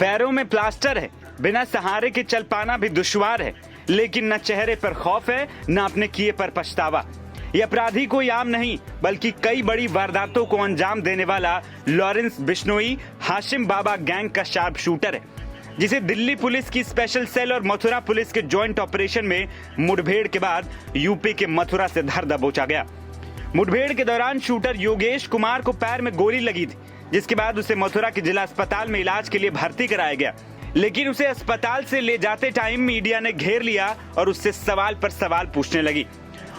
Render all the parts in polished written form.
पैरों में प्लास्टर है, बिना सहारे के चल पाना भी दुश्वार है, लेकिन न चेहरे पर खौफ है न अपने किए पर पछतावा। ये अपराधी कोई आम नहीं बल्कि कई बड़ी वारदातों को अंजाम देने वाला लॉरेंस बिश्नोई हाशिम बाबा गैंग का शार्प शूटर है, जिसे दिल्ली पुलिस की स्पेशल सेल और मथुरा पुलिस के जॉइंट ऑपरेशन में मुठभेड़ के बाद यूपी के मथुरा से धर दबोचा गया। मुठभेड़ के दौरान शूटर योगेश कुमार को पैर में गोली लगी थी, जिसके बाद उसे मथुरा के जिला अस्पताल में इलाज के लिए भर्ती कराया गया, लेकिन उसे अस्पताल से ले जाते टाइम मीडिया ने घेर लिया और उससे सवाल पर सवाल पूछने लगी।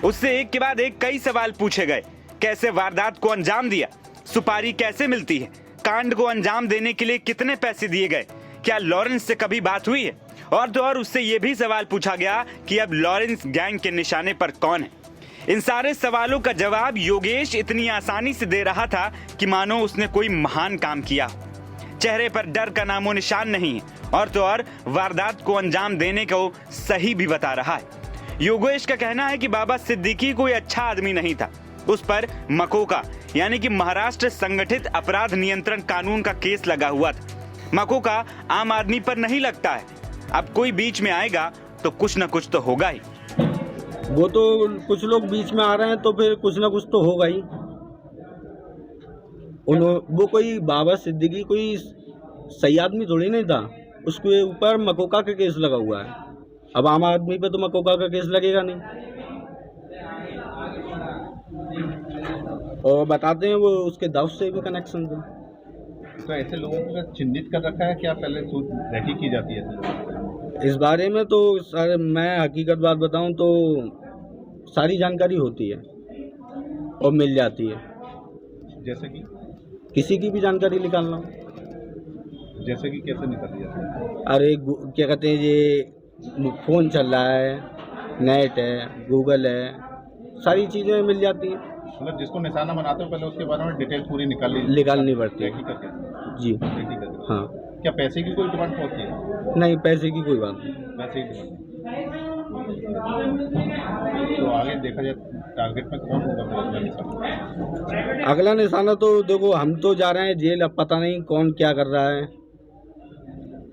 उससे एक के बाद एक कई सवाल पूछे गए। कैसे वारदात को अंजाम दिया, सुपारी कैसे मिलती है, कांड को अंजाम देने के लिए कितने पैसे दिए गए, क्या लॉरेंस से कभी बात हुई है, और तो और उससे यह भी सवाल पूछा गया कि अब लॉरेंस गैंग के निशाने पर कौन है। इन सारे सवालों का जवाब योगेश इतनी आसानी से दे रहा था कि मानो उसने कोई महान काम किया। चेहरे पर डर का नामो निशान नहीं है, और तो और वारदात को अंजाम देने को सही भी बता रहा है। योगेश का कहना है कि बाबा सिद्दीकी कोई अच्छा आदमी नहीं था, उस पर मकोका यानी कि महाराष्ट्र संगठित अपराध नियंत्रण कानून का केस लगा हुआ था। मकोका आम आदमी पर नहीं लगता है, अब कोई बीच में आएगा तो कुछ न कुछ तो होगा ही। वो तो कुछ लोग बीच में आ रहे हैं तो फिर कुछ ना कुछ तो होगा ही। वो कोई बाबा सिद्दीकी कोई सही आदमी थोड़ी नहीं था, उसके ऊपर मकोका का केस लगा हुआ है। अब आम आदमी पे तो मकोका का केस लगेगा नहीं। और बताते हैं वो उसके दाऊद से भी कनेक्शन थे। तो ऐसे लोगों को चिन्हित कर रखा है, क्या पहले रेकी की जाती है इस बारे में? तो सर मैं हकीकत बात बताऊं तो सारी जानकारी होती है और मिल जाती है। जैसे कि किसी की भी जानकारी निकालना, जैसे कि कैसे निकाली जाती है? अरे क्या कहते हैं, ये फ़ोन चल रहा है, नेट है, गूगल है, सारी चीज़ें मिल जाती हैं। मतलब जिसको निशाना बनाते हो पहले उसके बारे में डिटेल पूरी निकालनी पड़ती है जी। हाँ। क्या पैसे की कोई डिमांड होती है? नहीं, पैसे की कोई बात नहीं। पैसे की डिमांड। तो आगे देखा जाए टारगेट में कौन होगा अगला निशाना? अगला निशाना तो देखो, हम तो जा रहे हैं जेल, अब पता नहीं कौन क्या कर रहा है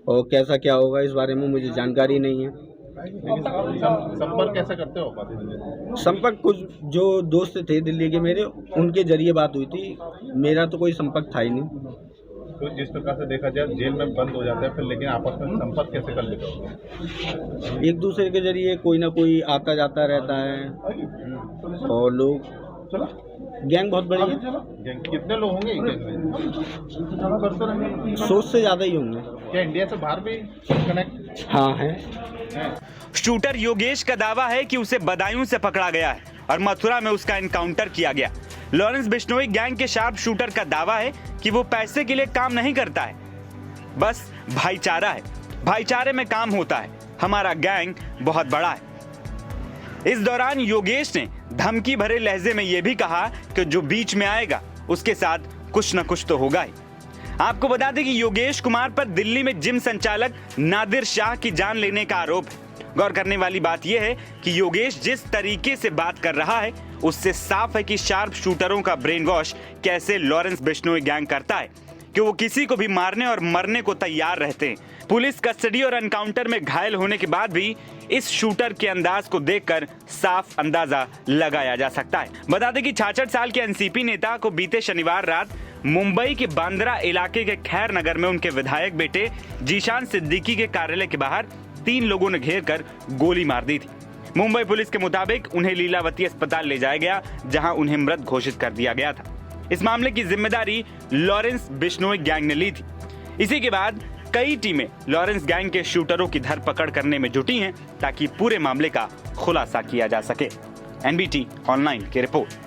और कैसा क्या होगा, इस बारे में मुझे जानकारी नहीं है। संपर्क कैसे करते हो? संपर्क कुछ जो दोस्त थे दिल्ली के मेरे, उनके जरिए बात हुई थी, मेरा तो कोई संपर्क था ही नहीं। तो जिस प्रकार से देखा जाए जेल में बंद हो जाते हैं फिर, लेकिन आपस में संपर्क कैसे कर लेते हो? एक दूसरे के जरिए कोई ना कोई आता जाता रहता है। और लोग गैंग बहुत बड़ी है। कितने लोग होंगे गैंग में? 100 से ज़्यादा ही होंगे। क्या इंडिया से बाहर भी कनेक्ट? हाँ है। शूटर योगेश का दावा है कि उसे बदायूं से पकड़ा गया है और मथुरा में उसका एनकाउंटर किया गया। लॉरेंस बिश्नोई गैंग के शार्प शूटर का दावा है कि वो पैसे के लिए काम नहीं करता है, बस भाईचारा है, भाईचारे में काम होता है। हमारा गैंग बहुत बड़ा है। इस दौरान योगेश ने धमकी भरे लहजे में यह भी कहा कि जो बीच में आएगा उसके साथ कुछ न कुछ तो होगा ही। आपको बता दें कि योगेश कुमार पर दिल्ली में जिम संचालक नादिर शाह की जान लेने का आरोप है। गौर करने वाली बात यह है कि योगेश जिस तरीके से बात कर रहा है उससे साफ है कि शार्प शूटरों का ब्रेन वॉश कैसे लॉरेंस बिश्नोई गैंग करता है कि वो किसी को भी मारने और मरने को तैयार रहते हैं। पुलिस कस्टडी और एनकाउंटर में घायल होने के बाद भी इस शूटर के अंदाज को देखकर साफ अंदाजा लगाया जा सकता है। बता दें कि 66 साल के एनसीपी नेता को बीते शनिवार रात मुंबई के बांद्रा इलाके के खैर नगर में उनके विधायक बेटे जीशान सिद्दीकी के कार्यालय के बाहर 3 लोगों ने घेर कर गोली मार दी थी। मुंबई पुलिस के मुताबिक उन्हें लीलावती अस्पताल ले जाया गया, जहां उन्हें मृत घोषित कर दिया गया था। इस मामले की जिम्मेदारी लॉरेंस बिश्नोई गैंग ने ली थी। इसी के बाद कई टीमें लॉरेंस गैंग के शूटरों की धरपकड़ करने में जुटी हैं ताकि पूरे मामले का खुलासा किया जा सके। एनबीटी ऑनलाइन की रिपोर्ट।